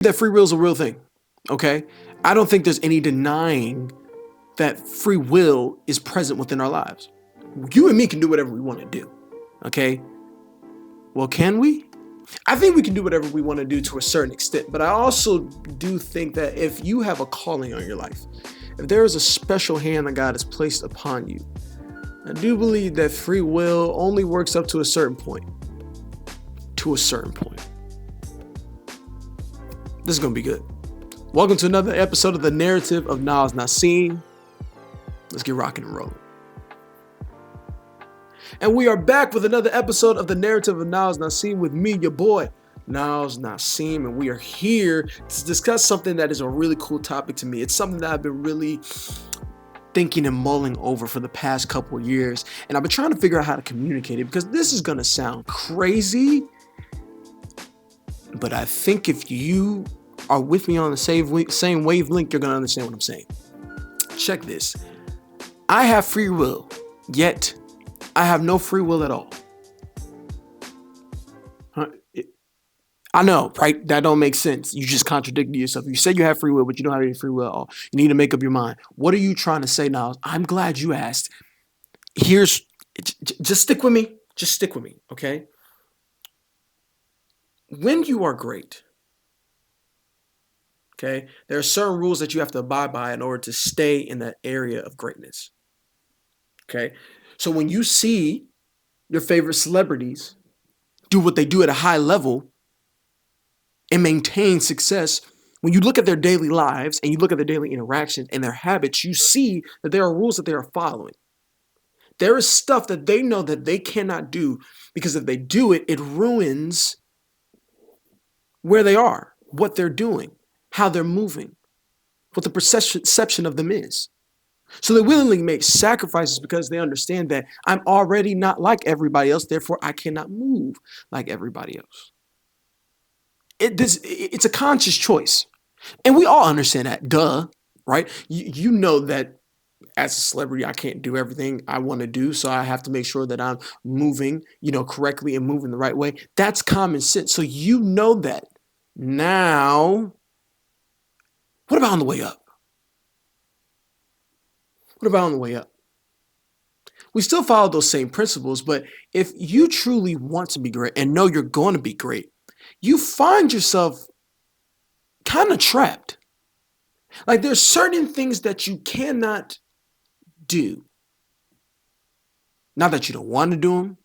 that free will is a real thing, okay? I don't think there's any denying that free will is present within our lives. You and me can do whatever we want to do, okay? Well, can we? I think we can do whatever we want to do to a certain extent, but I also do think that if you have a calling on your life, if there is a special hand that God has placed upon you, I do believe that free will only works up to a certain point. To a certain point. This is going to be good. Welcome to another episode of the Narrative of Niles Niseem. Let's get rocking and rolling. And we are back with another episode of the Narrative of Niles Niseem with me, your boy, Niles Niseem. And we are here to discuss something that is a really cool topic to me. It's something that I've been really thinking and mulling over for the past couple of years. And I've been trying to figure out how to communicate it because this is going to sound crazy. But I think if you are with me on the same wavelength, you're going to understand what I'm saying. Check this. I have free will, yet I have no free will at all. I know, right? That don't make sense. You just contradicted yourself. You say you have free will, but you don't have any free will at all. You need to make up your mind. What are you trying to say now? I'm glad you asked. Just stick with me. Just stick with me, okay? When you are great, okay, there are certain rules that you have to abide by in order to stay in that area of greatness. Okay, so when you see your favorite celebrities do what they do at a high level and maintain success, when you look at their daily lives and you look at their daily interactions and their habits, you see that there are rules that they are following. There is stuff that they know that they cannot do because if they do it, it ruins where they are, what they're doing, how they're moving, what the perception of them is. So they willingly make sacrifices because they understand that I'm already not like everybody else, therefore I cannot move like everybody else. It's a conscious choice. And we all understand that, duh, right? You know that as a celebrity, I can't do everything I want to do, so I have to make sure that I'm moving, correctly and moving the right way. That's common sense. So you know that. Now, what about on the way up? What about on the way up? We still follow those same principles, but if you truly want to be great and know you're going to be great, you find yourself kind of trapped. Like there's certain things that you cannot do. Not that you don't want to do them,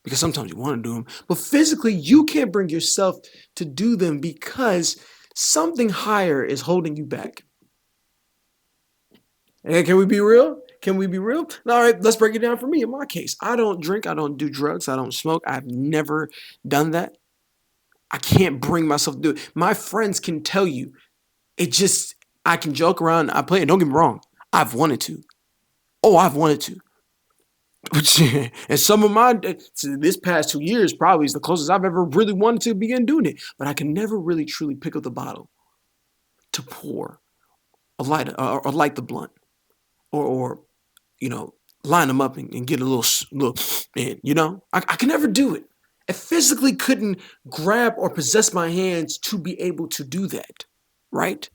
because sometimes you want to do them, but physically you can't bring yourself to do them because something higher is holding you back. And can we be real? Can we be real? All right, let's break it down for me. In my case, I don't drink, I don't do drugs, I don't smoke. I've never done that. I can't bring myself to do it. My friends can tell you, I can joke around, I play it. Don't get me wrong, I've wanted to. Oh, I've wanted to. And some of this past 2 years probably is the closest I've ever really wanted to begin doing it. But I can never really truly pick up the bottle to pour or light the blunt. Or line them up and get a little in, I can never do it. I physically couldn't grab or possess my hands to be able to do that, right?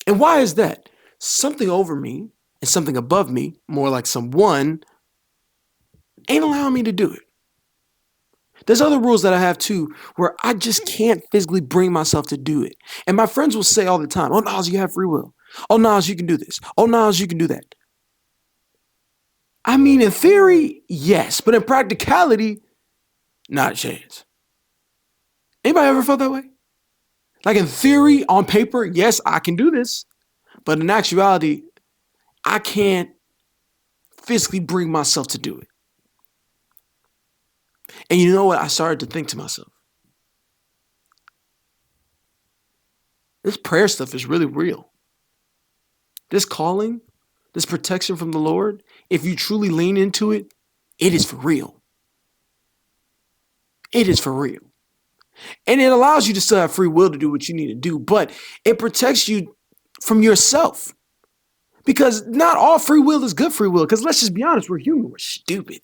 And why is that? Something over me and something above me, more like someone, ain't allowing me to do it. There's other rules that I have too, where I just can't physically bring myself to do it. And my friends will say all the time, "Oh, Niles, you have free will. Oh, Niles, you can do this. Oh, Niles, you can do that." I mean, in theory, yes, but in practicality, not a chance. Anybody ever felt that way? Like in theory, on paper, yes, I can do this, but in actuality, I can't physically bring myself to do it. And you know what? I started to think to myself, this prayer stuff is really real. This calling, this protection from the Lord, if you truly lean into it, it is for real. It is for real. And it allows you to still have free will to do what you need to do, but it protects you from yourself. Because not all free will is good free will. Because let's just be honest, we're human, we're stupid.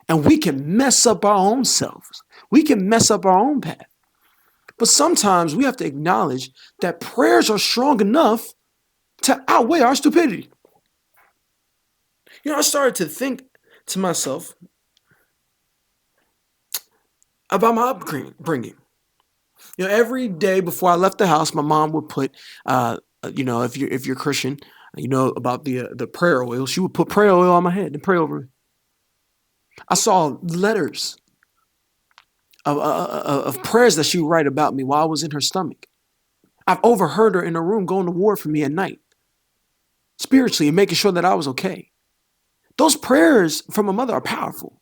And we can mess up our own selves. We can mess up our own path. But sometimes we have to acknowledge that prayers are strong enough to outweigh our stupidity. I started to think to myself about my upbringing. Every day before I left the house, my mom would put, if you're Christian, about the prayer oil. She would put prayer oil on my head and pray over me. I saw letters of prayers that she would write about me while I was in her stomach. I've overheard her in a room going to war for me at night, spiritually, and making sure that I was okay. Those prayers from a mother are powerful.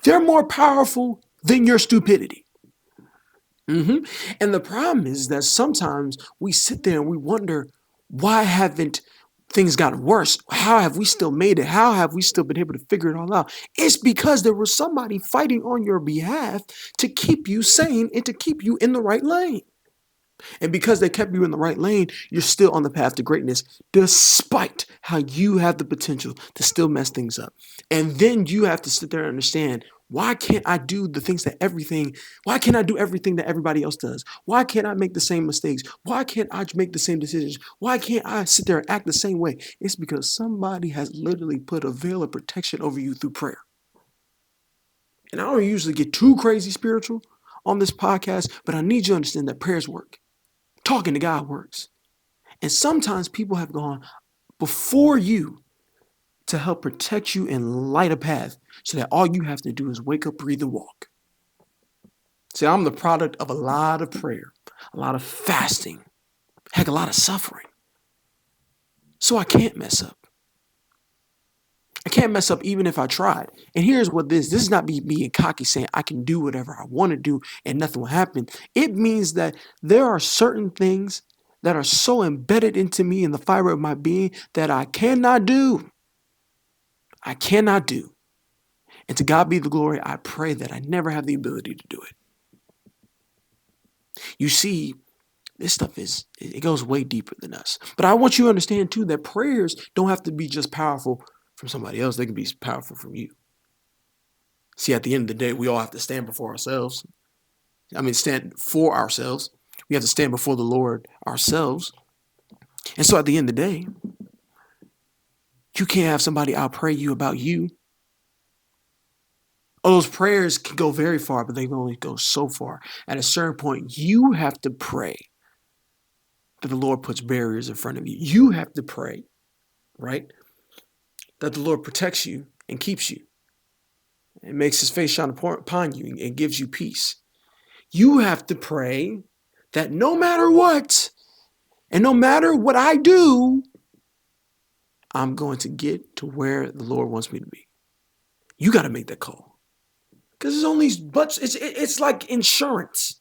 They're more powerful than your stupidity. And the problem is that sometimes we sit there and we wonder, why haven't things gotten worse? How have we still made it? How have we still been able to figure it all out? It's because there was somebody fighting on your behalf to keep you sane and to keep you in the right lane. And because they kept you in the right lane, you're still on the path to greatness, despite how you have the potential to still mess things up. And then you have to sit there and understand, why can't I do why can't I do everything that everybody else does? Why can't I make the same mistakes? Why can't I make the same decisions? Why can't I sit there and act the same way? It's because somebody has literally put a veil of protection over you through prayer. And I don't usually get too crazy spiritual on this podcast, but I need you to understand that prayers work. Talking to God works. And sometimes people have gone before you to help protect you and light a path so that all you have to do is wake up, breathe, and walk. See, I'm the product of a lot of prayer, a lot of fasting, heck, a lot of suffering. So I can't mess up. I can't mess up even if I tried. And here's what this is not me being cocky saying I can do whatever I want to do and nothing will happen. It means that there are certain things that are so embedded into me in the fiber of my being that I cannot do. I cannot do. And to God be the glory, I pray that I never have the ability to do it. You see, this stuff it goes way deeper than us. But I want you to understand too that prayers don't have to be just powerful from somebody else. They can be powerful from you. See, at the end of the day, we all have to stand before ourselves. Stand for ourselves. We have to stand before the Lord ourselves. And so at the end of the day, you can't have somebody outpray you about you. Oh, those prayers can go very far, but they can only go so far. At a certain point, you have to pray that the Lord puts barriers in front of you. You have to pray, right, that the Lord protects you and keeps you and makes his face shine upon you and gives you peace. You have to pray that no matter what, and no matter what I do, I'm going to get to where the Lord wants me to be. You got to make that call. Because it's only it's like insurance.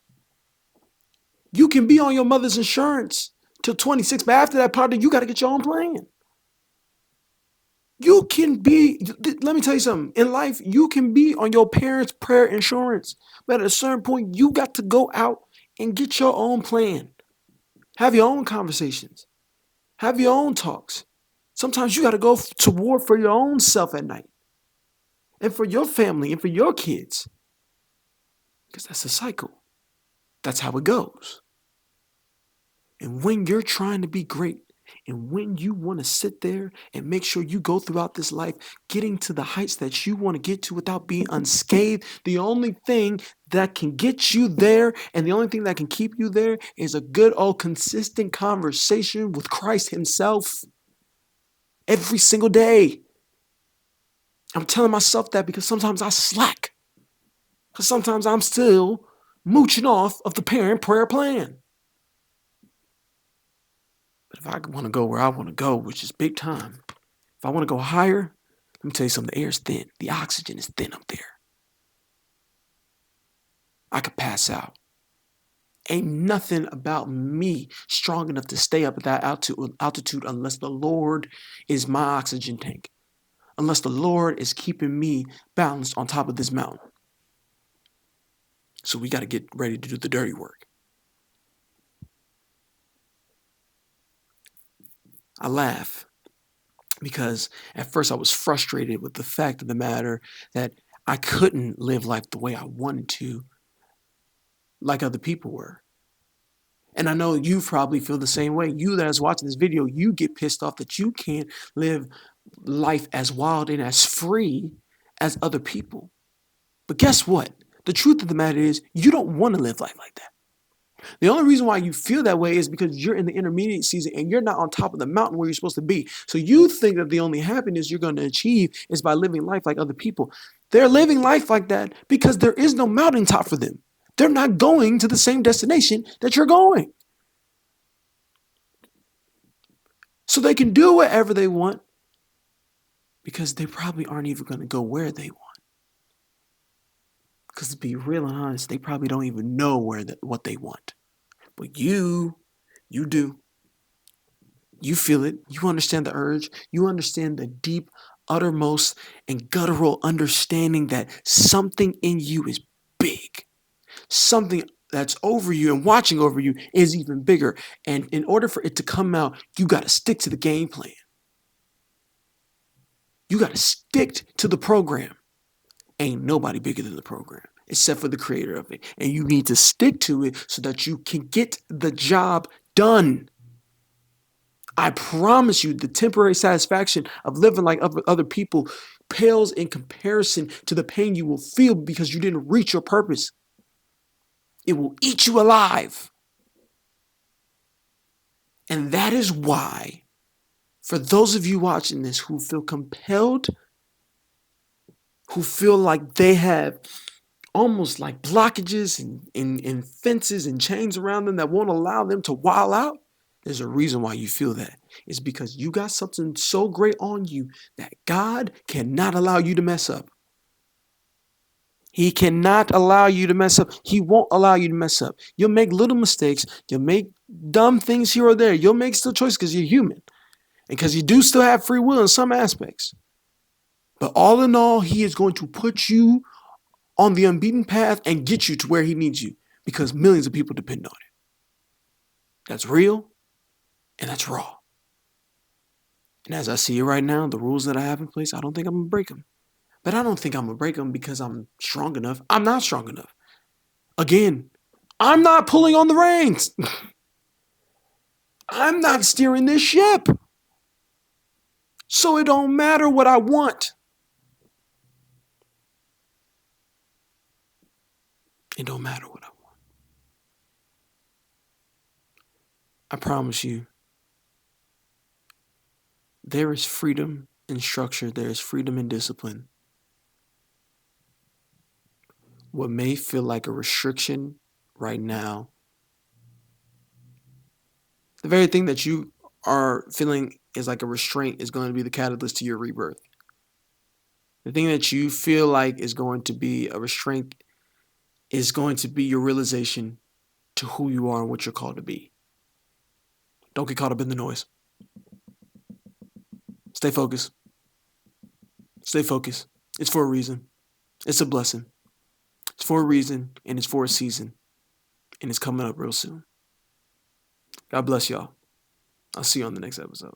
You can be on your mother's insurance till 26, but after that, partner, you got to get your own plan. You can be, let me tell you something. In life, you can be on your parents' prayer insurance, but at a certain point, you got to go out and get your own plan. Have your own conversations. Have your own talks. Sometimes you got to go to war for your own self at night and for your family and for your kids. Because that's a cycle. That's how it goes. And when you're trying to be great, and when you want to sit there and make sure you go throughout this life getting to the heights that you want to get to without being unscathed, the only thing that can get you there and the only thing that can keep you there is a good old consistent conversation with Christ himself every single day. I'm telling myself that because sometimes I slack. Because sometimes I'm still mooching off of the parent prayer plan. But if I want to go where I want to go, which is big time, if I want to go higher, let me tell you something, the air is thin. The oxygen is thin up there. I could pass out. Ain't nothing about me strong enough to stay up at that altitude unless the Lord is my oxygen tank. Unless the Lord is keeping me balanced on top of this mountain. So we got to get ready to do the dirty work. I laugh because at first I was frustrated with the fact of the matter that I couldn't live life the way I wanted to like other people were. And I know you probably feel the same way. You that is watching this video, you get pissed off that you can't live life as wild and as free as other people. But guess what? The truth of the matter is you don't want to live life like that. The only reason why you feel that way is because you're in the intermediate season and you're not on top of the mountain where you're supposed to be. So you think that the only happiness you're going to achieve is by living life like other people. They're living life like that because there is no mountaintop for them. They're not going to the same destination that you're going. So they can do whatever they want because they probably aren't even going to go where they want. Because to be real and honest, they probably don't even know what they want. But you do. You feel it. You understand the urge. You understand the deep, uttermost, and guttural understanding that something in you is big. Something that's over you and watching over you is even bigger. And in order for it to come out, you got to stick to the game plan. You got to stick to the program. Ain't nobody bigger than the program except for the creator of it. And you need to stick to it so that you can get the job done. I promise you, the temporary satisfaction of living like other people pales in comparison to the pain you will feel because you didn't reach your purpose. It will eat you alive. And that is why, for those of you watching this who feel compelled, who feel like they have almost like blockages and fences and chains around them that won't allow them to wild out, there's a reason why you feel that. It's because you got something so great on you that God cannot allow you to mess up. He cannot allow you to mess up. He won't allow you to mess up. You'll make little mistakes. You'll make dumb things here or there. You'll make still choices because you're human. And because you do still have free will in some aspects. But all in all, he is going to put you on the unbeaten path and get you to where he needs you. Because millions of people depend on it. That's real. And that's raw. And as I see it right now, the rules that I have in place, I don't think I'm going to break them. But I don't think I'm going to break them because I'm strong enough. I'm not strong enough. Again, I'm not pulling on the reins. I'm not steering this ship. So it don't matter what I want. It don't matter what I want. I promise you, there is freedom in structure. There is freedom in discipline. What may feel like a restriction right now, the very thing that you are feeling is like a restraint is going to be the catalyst to your rebirth. The thing that you feel like is going to be a restraint is going to be your realization to who you are and what you're called to be. Don't get caught up in the noise. Stay focused. Stay focused. It's for a reason. It's a blessing. It's for a reason, and it's for a season. And it's coming up real soon. God bless y'all. I'll see you on the next episode.